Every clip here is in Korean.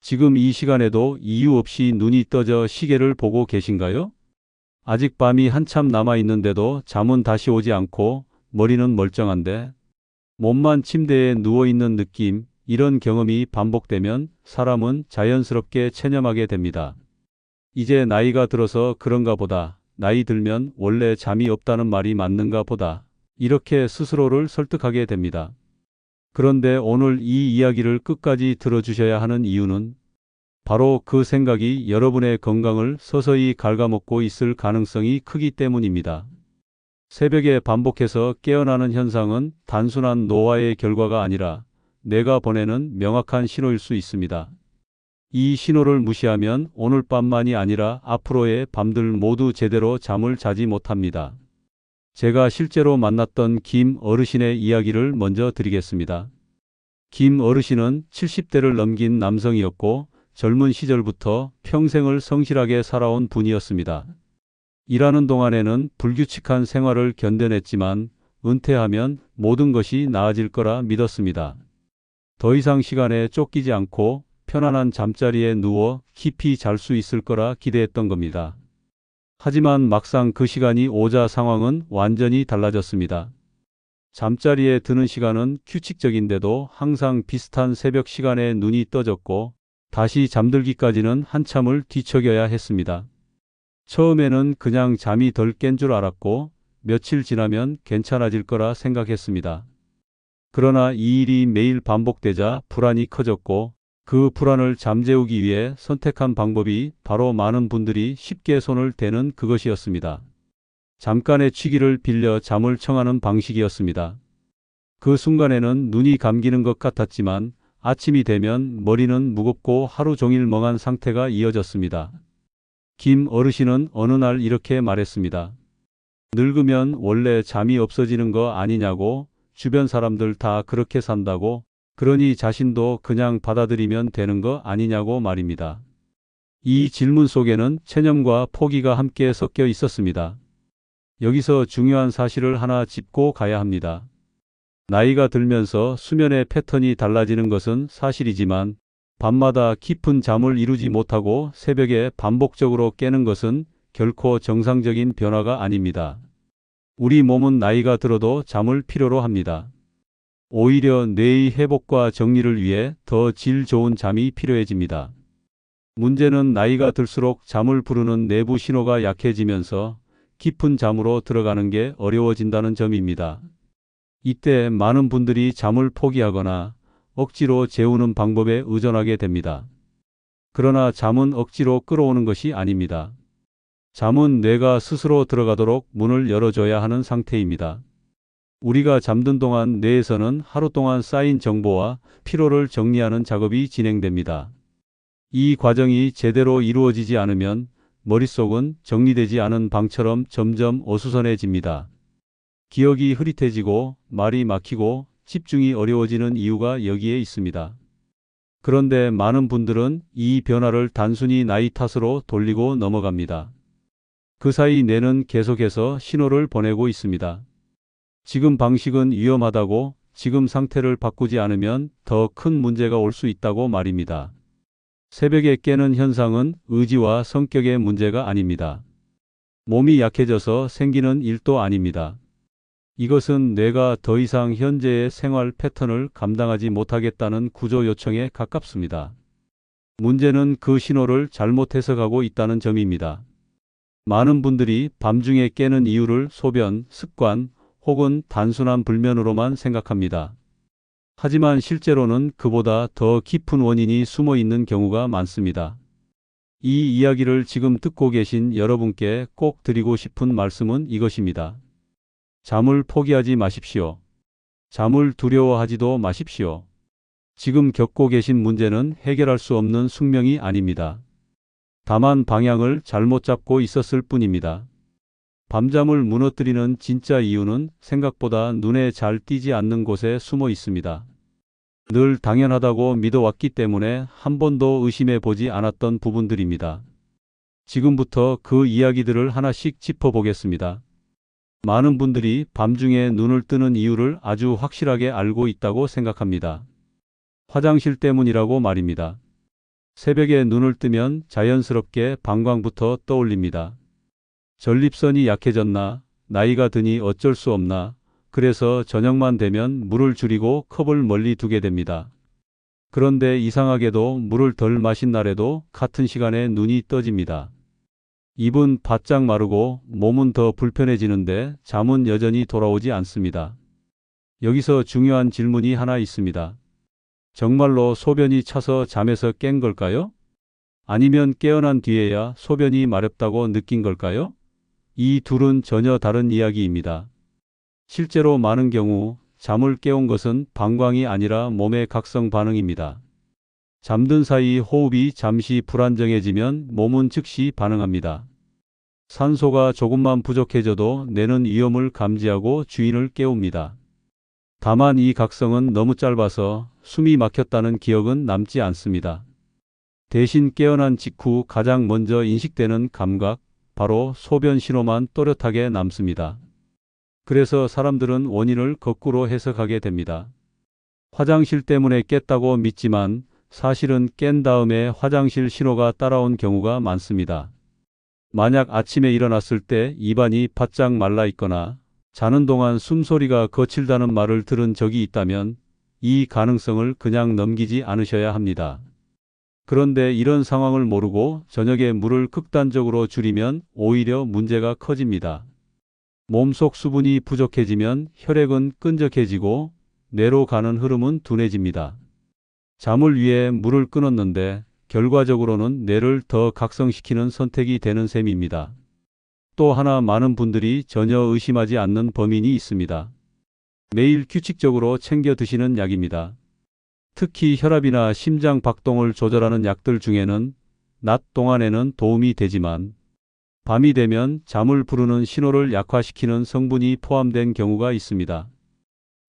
지금 이 시간에도 이유 없이 눈이 떠져 시계를 보고 계신가요? 아직 밤이 한참 남아 있는데도 잠은 다시 오지 않고 머리는 멀쩡한데 몸만 침대에 누워 있는 느낌, 이런 경험이 반복되면 사람은 자연스럽게 체념하게 됩니다. 이제 나이가 들어서 그런가 보다. 나이 들면 원래 잠이 없다는 말이 맞는가 보다. 이렇게 스스로를 설득하게 됩니다. 그런데 오늘 이 이야기를 끝까지 들어주셔야 하는 이유는 바로 그 생각이 여러분의 건강을 서서히 갉아먹고 있을 가능성이 크기 때문입니다. 새벽에 반복해서 깨어나는 현상은 단순한 노화의 결과가 아니라 뇌가 보내는 명확한 신호일 수 있습니다. 이 신호를 무시하면 오늘 밤만이 아니라 앞으로의 밤들 모두 제대로 잠을 자지 못합니다. 제가 실제로 만났던 김 어르신의 이야기를 먼저 드리겠습니다. 김 어르신은 70대를 넘긴 남성이었고 젊은 시절부터 평생을 성실하게 살아온 분이었습니다. 일하는 동안에는 불규칙한 생활을 견뎌냈지만 은퇴하면 모든 것이 나아질 거라 믿었습니다. 더 이상 시간에 쫓기지 않고 편안한 잠자리에 누워 깊이 잘 수 있을 거라 기대했던 겁니다. 하지만 막상 그 시간이 오자 상황은 완전히 달라졌습니다. 잠자리에 드는 시간은 규칙적인데도 항상 비슷한 새벽 시간에 눈이 떠졌고 다시 잠들기까지는 한참을 뒤척여야 했습니다. 처음에는 그냥 잠이 덜 깬 줄 알았고 며칠 지나면 괜찮아질 거라 생각했습니다. 그러나 이 일이 매일 반복되자 불안이 커졌고 그 불안을 잠재우기 위해 선택한 방법이 바로 많은 분들이 쉽게 손을 대는 그것이었습니다. 잠깐의 취기를 빌려 잠을 청하는 방식이었습니다. 그 순간에는 눈이 감기는 것 같았지만 아침이 되면 머리는 무겁고 하루 종일 멍한 상태가 이어졌습니다. 김 어르신은 어느 날 이렇게 말했습니다. 늙으면 원래 잠이 없어지는 거 아니냐고, 주변 사람들 다 그렇게 산다고, 그러니 자신도 그냥 받아들이면 되는 거 아니냐고 말입니다. 이 질문 속에는 체념과 포기가 함께 섞여 있었습니다. 여기서 중요한 사실을 하나 짚고 가야 합니다. 나이가 들면서 수면의 패턴이 달라지는 것은 사실이지만 밤마다 깊은 잠을 이루지 못하고 새벽에 반복적으로 깨는 것은 결코 정상적인 변화가 아닙니다. 우리 몸은 나이가 들어도 잠을 필요로 합니다. 오히려 뇌의 회복과 정리를 위해 더 질 좋은 잠이 필요해집니다. 문제는 나이가 들수록 잠을 부르는 내부 신호가 약해지면서 깊은 잠으로 들어가는 게 어려워진다는 점입니다. 이때 많은 분들이 잠을 포기하거나 억지로 재우는 방법에 의존하게 됩니다. 그러나 잠은 억지로 끌어오는 것이 아닙니다. 잠은 뇌가 스스로 들어가도록 문을 열어줘야 하는 상태입니다. 우리가 잠든 동안 뇌에서는 하루 동안 쌓인 정보와 피로를 정리하는 작업이 진행됩니다. 이 과정이 제대로 이루어지지 않으면 머릿속은 정리되지 않은 방처럼 점점 어수선해집니다. 기억이 흐릿해지고 말이 막히고 집중이 어려워지는 이유가 여기에 있습니다. 그런데 많은 분들은 이 변화를 단순히 나이 탓으로 돌리고 넘어갑니다. 그 사이 뇌는 계속해서 신호를 보내고 있습니다. 지금 방식은 위험하다고, 지금 상태를 바꾸지 않으면 더 큰 문제가 올 수 있다고 말입니다. 새벽에 깨는 현상은 의지와 성격의 문제가 아닙니다. 몸이 약해져서 생기는 일도 아닙니다. 이것은 뇌가 더 이상 현재의 생활 패턴을 감당하지 못하겠다는 구조 요청에 가깝습니다. 문제는 그 신호를 잘못 해석하고 있다는 점입니다. 많은 분들이 밤중에 깨는 이유를 소변, 습관 혹은 단순한 불면으로만 생각합니다. 하지만 실제로는 그보다 더 깊은 원인이 숨어 있는 경우가 많습니다. 이 이야기를 지금 듣고 계신 여러분께 꼭 드리고 싶은 말씀은 이것입니다. 잠을 포기하지 마십시오. 잠을 두려워하지도 마십시오. 지금 겪고 계신 문제는 해결할 수 없는 숙명이 아닙니다. 다만 방향을 잘못 잡고 있었을 뿐입니다. 밤잠을 무너뜨리는 진짜 이유는 생각보다 눈에 잘 띄지 않는 곳에 숨어 있습니다. 늘 당연하다고 믿어왔기 때문에 한 번도 의심해 보지 않았던 부분들입니다. 지금부터 그 이야기들을 하나씩 짚어보겠습니다. 많은 분들이 밤중에 눈을 뜨는 이유를 아주 확실하게 알고 있다고 생각합니다. 화장실 때문이라고 말입니다. 새벽에 눈을 뜨면 자연스럽게 방광부터 떠올립니다. 전립선이 약해졌나? 나이가 드니 어쩔 수 없나? 그래서 저녁만 되면 물을 줄이고 컵을 멀리 두게 됩니다. 그런데 이상하게도 물을 덜 마신 날에도 같은 시간에 눈이 떠집니다. 입은 바짝 마르고 몸은 더 불편해지는데 잠은 여전히 돌아오지 않습니다. 여기서 중요한 질문이 하나 있습니다. 정말로 소변이 차서 잠에서 깬 걸까요? 아니면 깨어난 뒤에야 소변이 마렵다고 느낀 걸까요? 이 둘은 전혀 다른 이야기입니다. 실제로 많은 경우 잠을 깨운 것은 방광이 아니라 몸의 각성 반응입니다. 잠든 사이 호흡이 잠시 불안정해지면 몸은 즉시 반응합니다. 산소가 조금만 부족해져도 뇌는 위험을 감지하고 주인을 깨웁니다. 다만 이 각성은 너무 짧아서 숨이 막혔다는 기억은 남지 않습니다. 대신 깨어난 직후 가장 먼저 인식되는 감각, 바로 소변 신호만 또렷하게 남습니다. 그래서 사람들은 원인을 거꾸로 해석하게 됩니다. 화장실 때문에 깼다고 믿지만 사실은 깬 다음에 화장실 신호가 따라온 경우가 많습니다. 만약 아침에 일어났을 때 입안이 바짝 말라 있거나 자는 동안 숨소리가 거칠다는 말을 들은 적이 있다면 이 가능성을 그냥 넘기지 않으셔야 합니다. 그런데 이런 상황을 모르고 저녁에 물을 극단적으로 줄이면 오히려 문제가 커집니다. 몸속 수분이 부족해지면 혈액은 끈적해지고 뇌로 가는 흐름은 둔해집니다. 잠을 위해 물을 끊었는데 결과적으로는 뇌를 더 각성시키는 선택이 되는 셈입니다. 또 하나 많은 분들이 전혀 의심하지 않는 범인이 있습니다. 매일 규칙적으로 챙겨 드시는 약입니다. 특히 혈압이나 심장 박동을 조절하는 약들 중에는 낮 동안에는 도움이 되지만 밤이 되면 잠을 부르는 신호를 약화시키는 성분이 포함된 경우가 있습니다.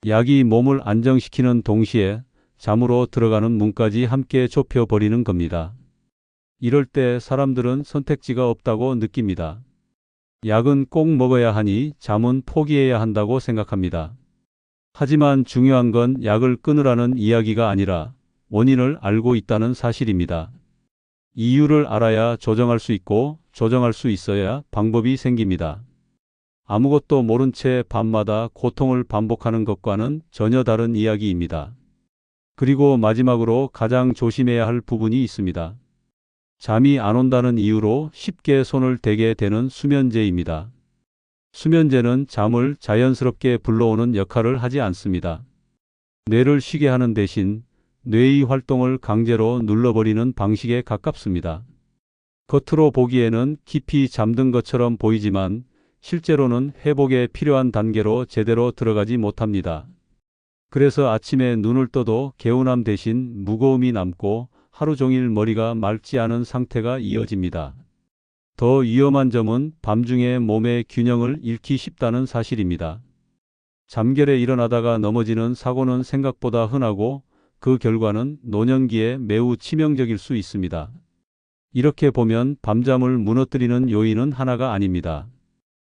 약이 몸을 안정시키는 동시에 잠으로 들어가는 문까지 함께 좁혀버리는 겁니다. 이럴 때 사람들은 선택지가 없다고 느낍니다. 약은 꼭 먹어야 하니 잠은 포기해야 한다고 생각합니다. 하지만 중요한 건 약을 끊으라는 이야기가 아니라 원인을 알고 있다는 사실입니다. 이유를 알아야 조정할 수 있고 조정할 수 있어야 방법이 생깁니다. 아무것도 모른 채 밤마다 고통을 반복하는 것과는 전혀 다른 이야기입니다. 그리고 마지막으로 가장 조심해야 할 부분이 있습니다. 잠이 안 온다는 이유로 쉽게 손을 대게 되는 수면제입니다. 수면제는 잠을 자연스럽게 불러오는 역할을 하지 않습니다. 뇌를 쉬게 하는 대신 뇌의 활동을 강제로 눌러버리는 방식에 가깝습니다. 겉으로 보기에는 깊이 잠든 것처럼 보이지만 실제로는 회복에 필요한 단계로 제대로 들어가지 못합니다. 그래서 아침에 눈을 떠도 개운함 대신 무거움이 남고 하루 종일 머리가 맑지 않은 상태가 이어집니다. 더 위험한 점은 밤중에 몸의 균형을 잃기 쉽다는 사실입니다. 잠결에 일어나다가 넘어지는 사고는 생각보다 흔하고 그 결과는 노년기에 매우 치명적일 수 있습니다. 이렇게 보면 밤잠을 무너뜨리는 요인은 하나가 아닙니다.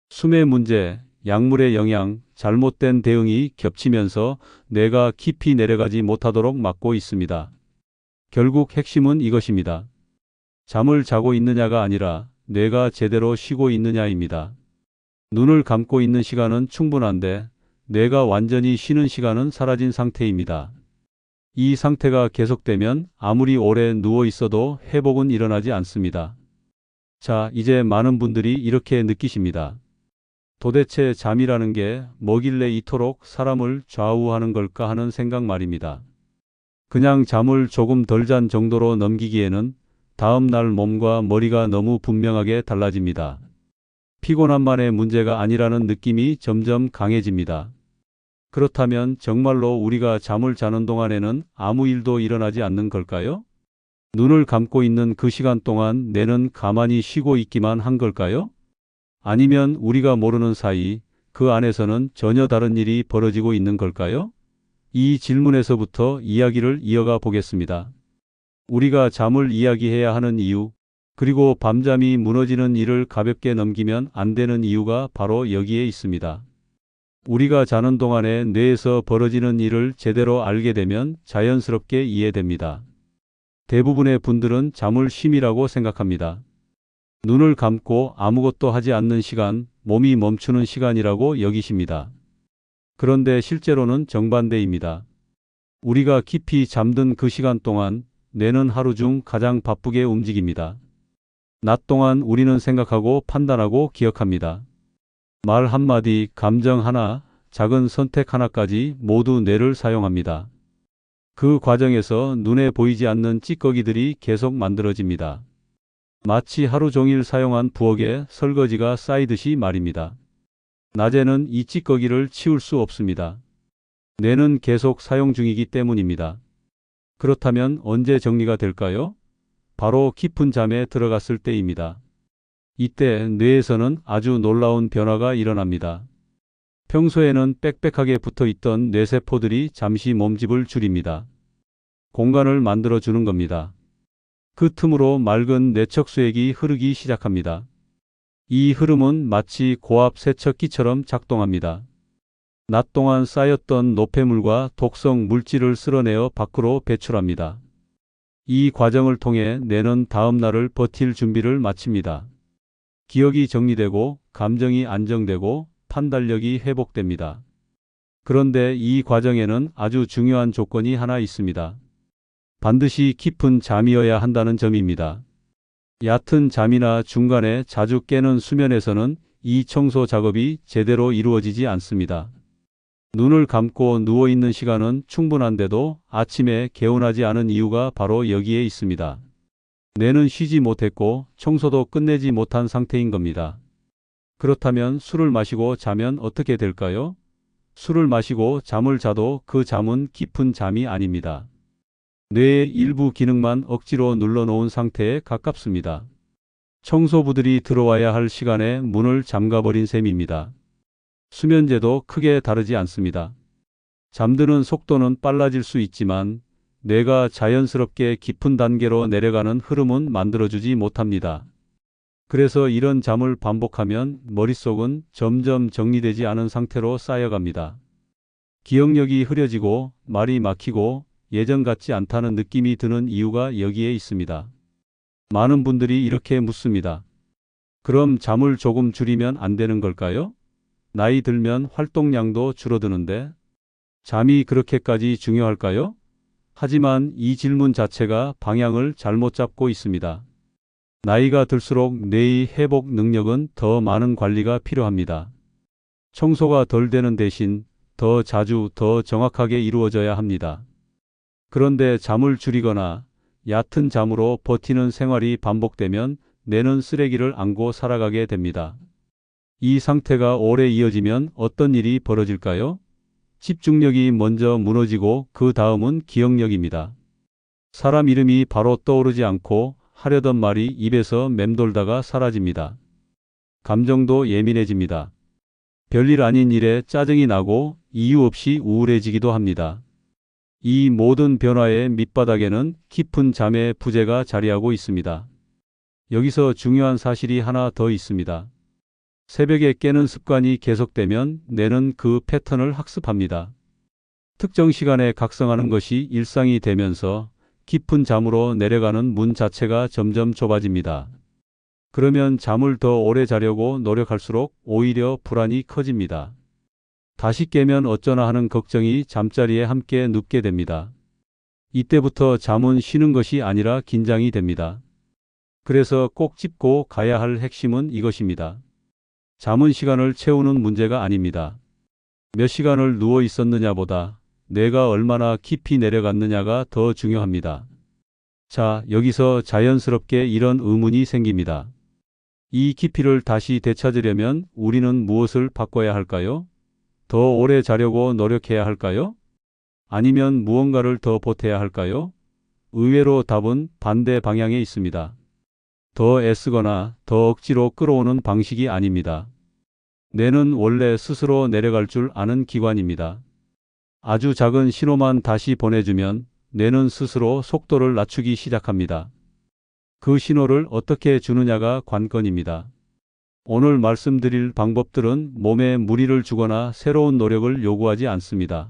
수면 문제, 약물의 영향, 잘못된 대응이 겹치면서 뇌가 깊이 내려가지 못하도록 막고 있습니다. 결국 핵심은 이것입니다. 잠을 자고 있느냐가 아니라 뇌가 제대로 쉬고 있느냐입니다. 눈을 감고 있는 시간은 충분한데 뇌가 완전히 쉬는 시간은 사라진 상태입니다. 이 상태가 계속되면 아무리 오래 누워 있어도 회복은 일어나지 않습니다. 자, 이제 많은 분들이 이렇게 느끼십니다. 도대체 잠이라는 게 뭐길래 이토록 사람을 좌우하는 걸까 하는 생각 말입니다. 그냥 잠을 조금 덜 잔 정도로 넘기기에는 다음 날 몸과 머리가 너무 분명하게 달라집니다. 피곤함만의 문제가 아니라는 느낌이 점점 강해집니다. 그렇다면 정말로 우리가 잠을 자는 동안에는 아무 일도 일어나지 않는 걸까요? 눈을 감고 있는 그 시간 동안 뇌는 가만히 쉬고 있기만 한 걸까요? 아니면 우리가 모르는 사이 그 안에서는 전혀 다른 일이 벌어지고 있는 걸까요? 이 질문에서부터 이야기를 이어가 보겠습니다. 우리가 잠을 이야기해야 하는 이유, 그리고 밤잠이 무너지는 일을 가볍게 넘기면 안 되는 이유가 바로 여기에 있습니다. 우리가 자는 동안에 뇌에서 벌어지는 일을 제대로 알게 되면 자연스럽게 이해됩니다. 대부분의 분들은 잠을 쉼이라고 생각합니다. 눈을 감고 아무것도 하지 않는 시간, 몸이 멈추는 시간이라고 여기십니다. 그런데 실제로는 정반대입니다. 우리가 깊이 잠든 그 시간 동안 뇌는 하루 중 가장 바쁘게 움직입니다. 낮 동안 우리는 생각하고 판단하고 기억합니다. 말 한마디, 감정 하나, 작은 선택 하나까지 모두 뇌를 사용합니다. 그 과정에서 눈에 보이지 않는 찌꺼기들이 계속 만들어집니다. 마치 하루 종일 사용한 부엌에 설거지가 쌓이듯이 말입니다. 낮에는 이 찌꺼기를 치울 수 없습니다. 뇌는 계속 사용 중이기 때문입니다. 그렇다면 언제 정리가 될까요? 바로 깊은 잠에 들어갔을 때입니다. 이때 뇌에서는 아주 놀라운 변화가 일어납니다. 평소에는 빽빽하게 붙어 있던 뇌세포들이 잠시 몸집을 줄입니다. 공간을 만들어 주는 겁니다. 그 틈으로 맑은 뇌척수액이 흐르기 시작합니다. 이 흐름은 마치 고압 세척기처럼 작동합니다. 낮 동안 쌓였던 노폐물과 독성 물질을 쓸어내어 밖으로 배출합니다. 이 과정을 통해 뇌는 다음 날을 버틸 준비를 마칩니다. 기억이 정리되고 감정이 안정되고 판단력이 회복됩니다. 그런데 이 과정에는 아주 중요한 조건이 하나 있습니다. 반드시 깊은 잠이어야 한다는 점입니다. 얕은 잠이나 중간에 자주 깨는 수면에서는 이 청소 작업이 제대로 이루어지지 않습니다. 눈을 감고 누워있는 시간은 충분한데도 아침에 개운하지 않은 이유가 바로 여기에 있습니다. 뇌는 쉬지 못했고 청소도 끝내지 못한 상태인 겁니다. 그렇다면 술을 마시고 자면 어떻게 될까요? 술을 마시고 잠을 자도 그 잠은 깊은 잠이 아닙니다. 뇌의 일부 기능만 억지로 눌러놓은 상태에 가깝습니다. 청소부들이 들어와야 할 시간에 문을 잠가버린 셈입니다. 수면제도 크게 다르지 않습니다. 잠드는 속도는 빨라질 수 있지만 뇌가 자연스럽게 깊은 단계로 내려가는 흐름은 만들어주지 못합니다. 그래서 이런 잠을 반복하면 머릿속은 점점 정리되지 않은 상태로 쌓여갑니다. 기억력이 흐려지고 말이 막히고 예전 같지 않다는 느낌이 드는 이유가 여기에 있습니다. 많은 분들이 이렇게 묻습니다. 그럼 잠을 조금 줄이면 안 되는 걸까요? 나이 들면 활동량도 줄어드는데 잠이 그렇게까지 중요할까요? 하지만 이 질문 자체가 방향을 잘못 잡고 있습니다. 나이가 들수록 뇌의 회복 능력은 더 많은 관리가 필요합니다. 청소가 덜 되는 대신 더 자주 더 정확하게 이루어져야 합니다. 그런데 잠을 줄이거나 얕은 잠으로 버티는 생활이 반복되면 뇌는 쓰레기를 안고 살아가게 됩니다. 이 상태가 오래 이어지면 어떤 일이 벌어질까요? 집중력이 먼저 무너지고 그 다음은 기억력입니다. 사람 이름이 바로 떠오르지 않고 하려던 말이 입에서 맴돌다가 사라집니다. 감정도 예민해집니다. 별일 아닌 일에 짜증이 나고 이유 없이 우울해지기도 합니다. 이 모든 변화의 밑바닥에는 깊은 잠의 부재가 자리하고 있습니다. 여기서 중요한 사실이 하나 더 있습니다. 새벽에 깨는 습관이 계속되면 뇌는 그 패턴을 학습합니다. 특정 시간에 각성하는 것이 일상이 되면서 깊은 잠으로 내려가는 문 자체가 점점 좁아집니다. 그러면 잠을 더 오래 자려고 노력할수록 오히려 불안이 커집니다. 다시 깨면 어쩌나 하는 걱정이 잠자리에 함께 눕게 됩니다. 이때부터 잠은 쉬는 것이 아니라 긴장이 됩니다. 그래서 꼭 짚고 가야 할 핵심은 이것입니다. 잠은 시간을 채우는 문제가 아닙니다. 몇 시간을 누워 있었느냐보다 뇌가 얼마나 깊이 내려갔느냐가 더 중요합니다. 자, 여기서 자연스럽게 이런 의문이 생깁니다. 이 깊이를 다시 되찾으려면 우리는 무엇을 바꿔야 할까요? 더 오래 자려고 노력해야 할까요? 아니면 무언가를 더 보태야 할까요? 의외로 답은 반대 방향에 있습니다. 더 애쓰거나 더 억지로 끌어오는 방식이 아닙니다. 뇌는 원래 스스로 내려갈 줄 아는 기관입니다. 아주 작은 신호만 다시 보내주면 뇌는 스스로 속도를 낮추기 시작합니다. 그 신호를 어떻게 주느냐가 관건입니다. 오늘 말씀드릴 방법들은 몸에 무리를 주거나 새로운 노력을 요구하지 않습니다.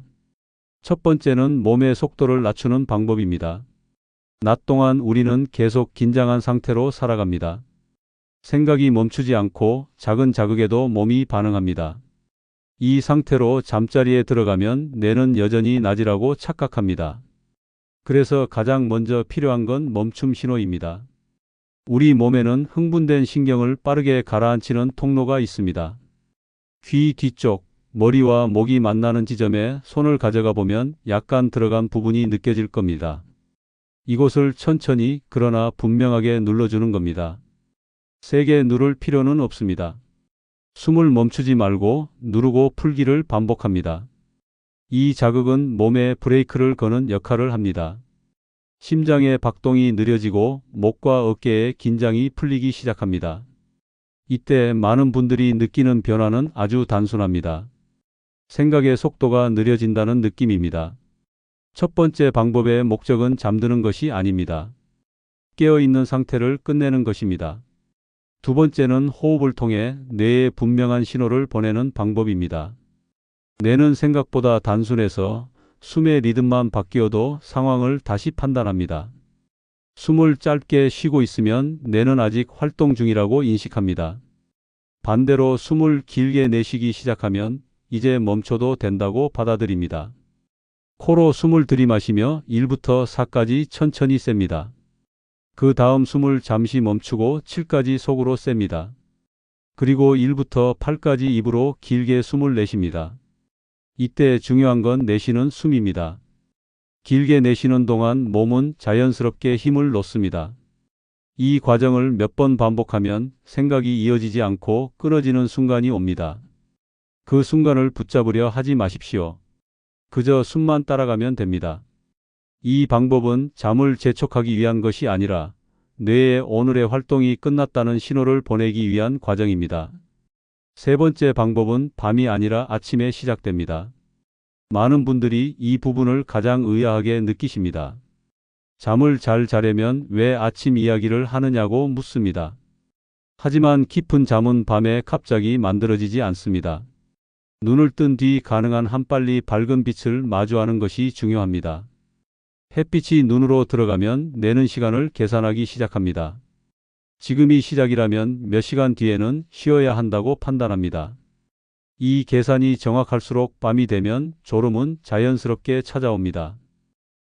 첫 번째는 몸의 속도를 낮추는 방법입니다. 낮 동안 우리는 계속 긴장한 상태로 살아갑니다. 생각이 멈추지 않고 작은 자극에도 몸이 반응합니다. 이 상태로 잠자리에 들어가면 뇌는 여전히 낮이라고 착각합니다. 그래서 가장 먼저 필요한 건 멈춤 신호입니다. 우리 몸에는 흥분된 신경을 빠르게 가라앉히는 통로가 있습니다. 귀 뒤쪽, 머리와 목이 만나는 지점에 손을 가져가 보면 약간 들어간 부분이 느껴질 겁니다. 이곳을 천천히 그러나 분명하게 눌러주는 겁니다. 세게 누를 필요는 없습니다. 숨을 멈추지 말고 누르고 풀기를 반복합니다. 이 자극은 몸에 브레이크를 거는 역할을 합니다. 심장의 박동이 느려지고 목과 어깨의 긴장이 풀리기 시작합니다. 이때 많은 분들이 느끼는 변화는 아주 단순합니다. 생각의 속도가 느려진다는 느낌입니다. 첫 번째 방법의 목적은 잠드는 것이 아닙니다. 깨어있는 상태를 끝내는 것입니다. 두 번째는 호흡을 통해 뇌에 분명한 신호를 보내는 방법입니다. 뇌는 생각보다 단순해서 숨의 리듬만 바뀌어도 상황을 다시 판단합니다. 숨을 짧게 쉬고 있으면 뇌는 아직 활동 중이라고 인식합니다. 반대로 숨을 길게 내쉬기 시작하면 이제 멈춰도 된다고 받아들입니다. 코로 숨을 들이마시며 1부터 4까지 천천히 셉니다. 그 다음 숨을 잠시 멈추고 7까지 속으로 셉니다. 그리고 1부터 8까지 입으로 길게 숨을 내쉽니다. 이때 중요한 건 내쉬는 숨입니다. 길게 내쉬는 동안 몸은 자연스럽게 힘을 놓습니다. 이 과정을 몇 번 반복하면 생각이 이어지지 않고 끊어지는 순간이 옵니다. 그 순간을 붙잡으려 하지 마십시오. 그저 숨만 따라가면 됩니다. 이 방법은 잠을 재촉하기 위한 것이 아니라 뇌에 오늘의 활동이 끝났다는 신호를 보내기 위한 과정입니다. 세 번째 방법은 밤이 아니라 아침에 시작됩니다. 많은 분들이 이 부분을 가장 의아하게 느끼십니다. 잠을 잘 자려면 왜 아침 이야기를 하느냐고 묻습니다. 하지만 깊은 잠은 밤에 갑자기 만들어지지 않습니다. 눈을 뜬 뒤 가능한 한 빨리 밝은 빛을 마주하는 것이 중요합니다. 햇빛이 눈으로 들어가면 뇌는 시간을 계산하기 시작합니다. 지금이 시작이라면 몇 시간 뒤에는 쉬어야 한다고 판단합니다. 이 계산이 정확할수록 밤이 되면 졸음은 자연스럽게 찾아옵니다.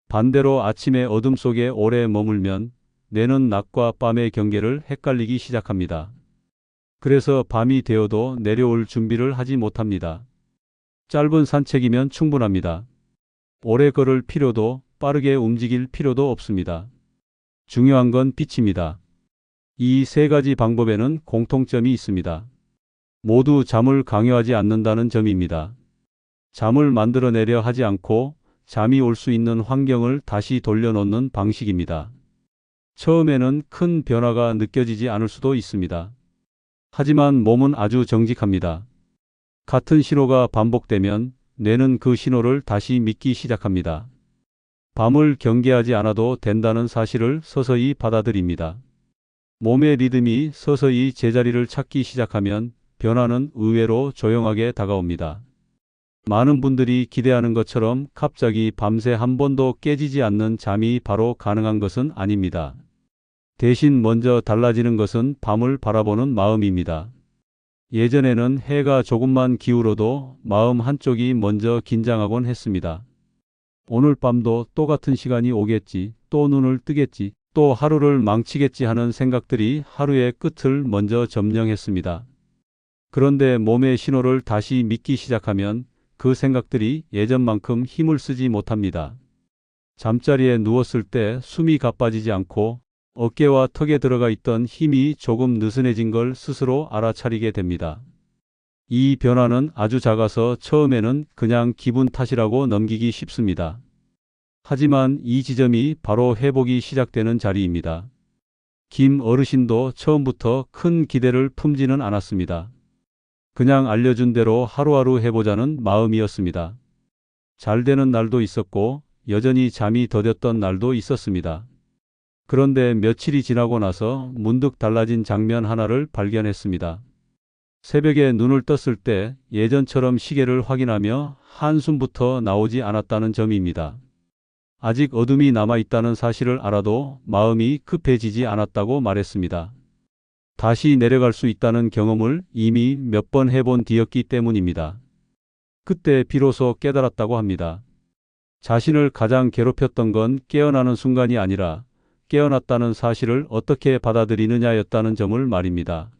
반대로 아침의 어둠 속에 오래 머물면 뇌는 낮과 밤의 경계를 헷갈리기 시작합니다. 그래서 밤이 되어도 내려올 준비를 하지 못합니다. 짧은 산책이면 충분합니다. 오래 걸을 필요도 빠르게 움직일 필요도 없습니다. 중요한 건 빛입니다. 이 세 가지 방법에는 공통점이 있습니다. 모두 잠을 강요하지 않는다는 점입니다. 잠을 만들어내려 하지 않고 잠이 올 수 있는 환경을 다시 돌려놓는 방식입니다. 처음에는 큰 변화가 느껴지지 않을 수도 있습니다. 하지만 몸은 아주 정직합니다. 같은 신호가 반복되면 뇌는 그 신호를 다시 믿기 시작합니다. 밤을 경계하지 않아도 된다는 사실을 서서히 받아들입니다. 몸의 리듬이 서서히 제자리를 찾기 시작하면 변화는 의외로 조용하게 다가옵니다. 많은 분들이 기대하는 것처럼 갑자기 밤새 한 번도 깨지지 않는 잠이 바로 가능한 것은 아닙니다. 대신 먼저 달라지는 것은 밤을 바라보는 마음입니다. 예전에는 해가 조금만 기울어도 마음 한쪽이 먼저 긴장하곤 했습니다. 오늘 밤도 또 같은 시간이 오겠지, 또 눈을 뜨겠지, 또 하루를 망치겠지 하는 생각들이 하루의 끝을 먼저 점령했습니다. 그런데 몸의 신호를 다시 믿기 시작하면 그 생각들이 예전만큼 힘을 쓰지 못합니다. 잠자리에 누웠을 때 숨이 가빠지지 않고 어깨와 턱에 들어가 있던 힘이 조금 느슨해진 걸 스스로 알아차리게 됩니다. 이 변화는 아주 작아서 처음에는 그냥 기분 탓이라고 넘기기 쉽습니다. 하지만 이 지점이 바로 회복이 시작되는 자리입니다. 김 어르신도 처음부터 큰 기대를 품지는 않았습니다. 그냥 알려준 대로 하루하루 해보자는 마음이었습니다. 잘 되는 날도 있었고 여전히 잠이 더뎠던 날도 있었습니다. 그런데 며칠이 지나고 나서 문득 달라진 장면 하나를 발견했습니다. 새벽에 눈을 떴을 때 예전처럼 시계를 확인하며 한숨부터 나오지 않았다는 점입니다. 아직 어둠이 남아있다는 사실을 알아도 마음이 급해지지 않았다고 말했습니다. 다시 내려갈 수 있다는 경험을 이미 몇 번 해본 뒤였기 때문입니다. 그때 비로소 깨달았다고 합니다. 자신을 가장 괴롭혔던 건 깨어나는 순간이 아니라 깨어났다는 사실을 어떻게 받아들이느냐였다는 점을 말입니다.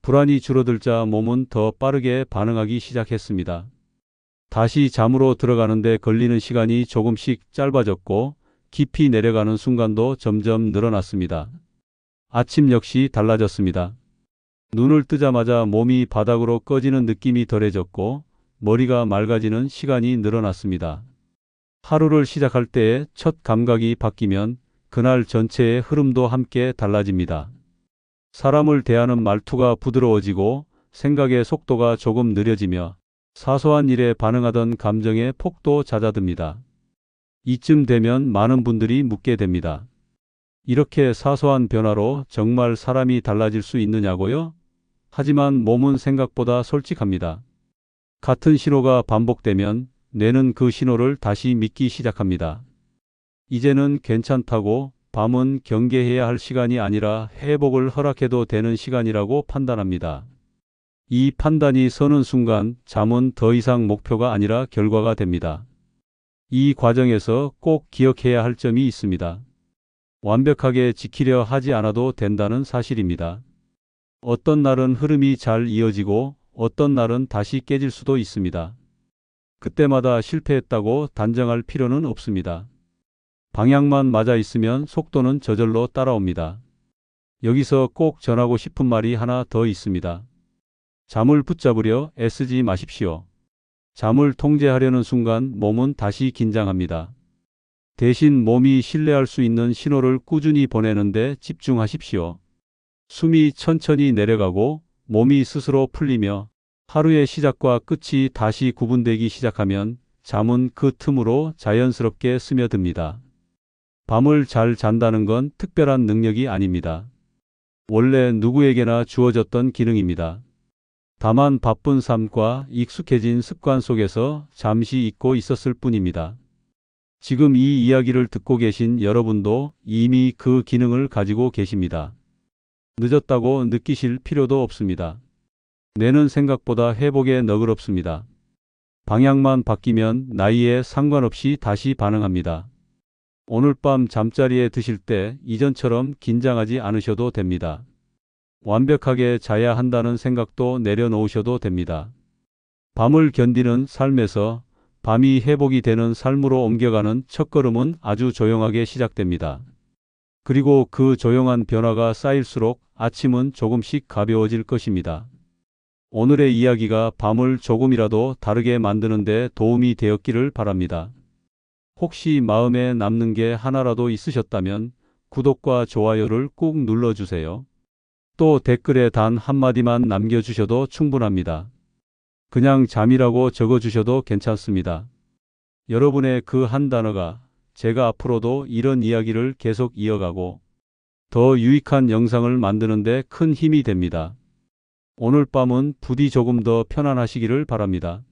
불안이 줄어들자 몸은 더 빠르게 반응하기 시작했습니다. 다시 잠으로 들어가는데 걸리는 시간이 조금씩 짧아졌고 깊이 내려가는 순간도 점점 늘어났습니다. 아침 역시 달라졌습니다. 눈을 뜨자마자 몸이 바닥으로 꺼지는 느낌이 덜해졌고 머리가 맑아지는 시간이 늘어났습니다. 하루를 시작할 때의 첫 감각이 바뀌면 그날 전체의 흐름도 함께 달라집니다. 사람을 대하는 말투가 부드러워지고 생각의 속도가 조금 느려지며 사소한 일에 반응하던 감정의 폭도 잦아듭니다. 이쯤 되면 많은 분들이 묻게 됩니다. 이렇게 사소한 변화로 정말 사람이 달라질 수 있느냐고요? 하지만 몸은 생각보다 솔직합니다. 같은 신호가 반복되면 뇌는 그 신호를 다시 믿기 시작합니다. 이제는 괜찮다고, 밤은 경계해야 할 시간이 아니라 회복을 허락해도 되는 시간이라고 판단합니다. 이 판단이 서는 순간 잠은 더 이상 목표가 아니라 결과가 됩니다. 이 과정에서 꼭 기억해야 할 점이 있습니다. 완벽하게 지키려 하지 않아도 된다는 사실입니다. 어떤 날은 흐름이 잘 이어지고 어떤 날은 다시 깨질 수도 있습니다. 그때마다 실패했다고 단정할 필요는 없습니다. 방향만 맞아 있으면 속도는 저절로 따라옵니다. 여기서 꼭 전하고 싶은 말이 하나 더 있습니다. 잠을 붙잡으려 애쓰지 마십시오. 잠을 통제하려는 순간 몸은 다시 긴장합니다. 대신 몸이 신뢰할 수 있는 신호를 꾸준히 보내는데 집중하십시오. 숨이 천천히 내려가고 몸이 스스로 풀리며 하루의 시작과 끝이 다시 구분되기 시작하면 잠은 그 틈으로 자연스럽게 스며듭니다. 밤을 잘 잔다는 건 특별한 능력이 아닙니다. 원래 누구에게나 주어졌던 기능입니다. 다만 바쁜 삶과 익숙해진 습관 속에서 잠시 잊고 있었을 뿐입니다. 지금 이 이야기를 듣고 계신 여러분도 이미 그 기능을 가지고 계십니다. 늦었다고 느끼실 필요도 없습니다. 뇌는 생각보다 회복에 너그럽습니다. 방향만 바뀌면 나이에 상관없이 다시 반응합니다. 오늘 밤 잠자리에 드실 때 이전처럼 긴장하지 않으셔도 됩니다. 완벽하게 자야 한다는 생각도 내려놓으셔도 됩니다. 밤을 견디는 삶에서 밤이 회복이 되는 삶으로 옮겨가는 첫걸음은 아주 조용하게 시작됩니다. 그리고 그 조용한 변화가 쌓일수록 아침은 조금씩 가벼워질 것입니다. 오늘의 이야기가 밤을 조금이라도 다르게 만드는 데 도움이 되었기를 바랍니다. 혹시 마음에 남는 게 하나라도 있으셨다면 구독과 좋아요를 꾹 눌러주세요. 또 댓글에 단 한마디만 남겨주셔도 충분합니다. 그냥 잠이라고 적어주셔도 괜찮습니다. 여러분의 그 한 단어가 제가 앞으로도 이런 이야기를 계속 이어가고 더 유익한 영상을 만드는 데 큰 힘이 됩니다. 오늘 밤은 부디 조금 더 편안하시기를 바랍니다.